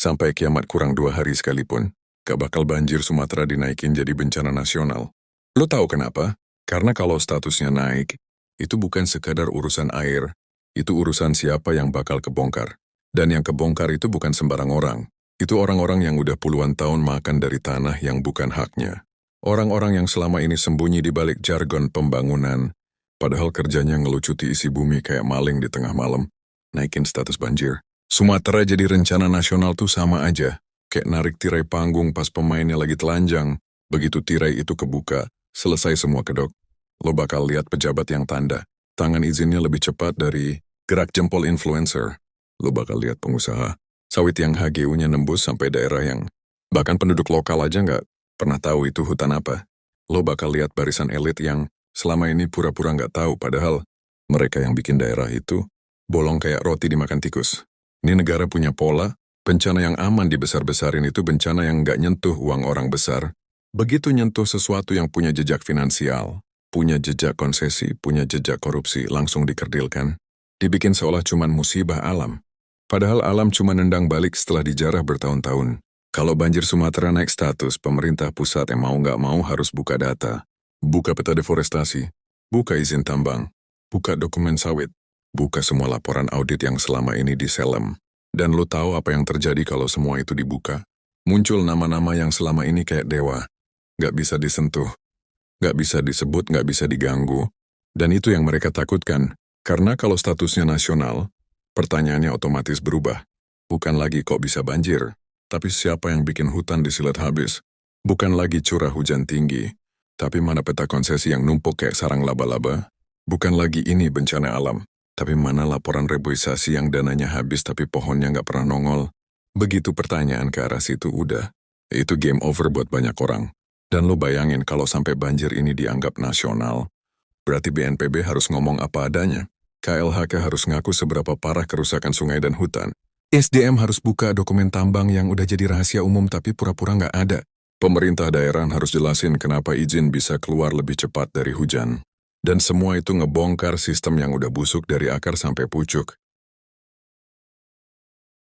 Sampai kiamat kurang 2 hari sekalipun, gak bakal banjir Sumatera dinaikin jadi bencana nasional. Lo tahu kenapa? Karena kalau statusnya naik, itu bukan sekadar urusan air, itu urusan siapa yang bakal kebongkar. Dan yang kebongkar itu bukan sembarang orang. Itu orang-orang yang udah puluhan tahun makan dari tanah yang bukan haknya. Orang-orang yang selama ini sembunyi di balik jargon pembangunan, padahal kerjanya ngelucuti isi bumi kayak maling di tengah malam, naikin status banjir. Sumatera jadi rencana nasional tuh sama aja, kayak narik tirai panggung pas pemainnya lagi telanjang. Begitu tirai itu kebuka, selesai semua kedok. Lo bakal lihat pejabat yang tanda, tangan izinnya lebih cepat dari gerak jempol influencer. Lo bakal lihat pengusaha, sawit yang HGU-nya nembus sampai daerah yang bahkan penduduk lokal aja nggak pernah tahu itu hutan apa. Lo bakal lihat barisan elit yang selama ini pura-pura nggak tahu, padahal mereka yang bikin daerah itu bolong kayak roti dimakan tikus. Ini negara punya pola, bencana yang aman dibesar-besarin itu bencana yang nggak nyentuh uang orang besar. Begitu nyentuh sesuatu yang punya jejak finansial, punya jejak konsesi, punya jejak korupsi, langsung dikerdilkan. Dibikin seolah cuman musibah alam. Padahal alam cuma nendang balik setelah dijarah bertahun-tahun. Kalau banjir Sumatera naik status, pemerintah pusat yang mau nggak mau harus buka data. Buka peta deforestasi, buka izin tambang, buka dokumen sawit, buka semua laporan audit yang selama ini diselem. Dan lo tahu apa yang terjadi kalau semua itu dibuka? Muncul nama-nama yang selama ini kayak dewa. Nggak bisa disentuh, nggak bisa disebut, nggak bisa diganggu. Dan itu yang mereka takutkan. Karena kalau statusnya nasional, pertanyaannya otomatis berubah. Bukan lagi kok bisa banjir, tapi siapa yang bikin hutan disilet habis. Bukan lagi curah hujan tinggi, tapi mana peta konsesi yang numpuk kayak sarang laba-laba. Bukan lagi ini bencana alam, tapi mana laporan reboisasi yang dananya habis tapi pohonnya nggak pernah nongol. Begitu pertanyaan ke arah situ udah, itu game over buat banyak orang. Dan lo bayangin kalau sampai banjir ini dianggap nasional, berarti BNPB harus ngomong apa adanya. KLHK harus ngaku seberapa parah kerusakan sungai dan hutan. SDM harus buka dokumen tambang yang udah jadi rahasia umum tapi pura-pura nggak ada. Pemerintah daerah harus jelasin kenapa izin bisa keluar lebih cepat dari hujan. Dan semua itu ngebongkar sistem yang udah busuk dari akar sampai pucuk.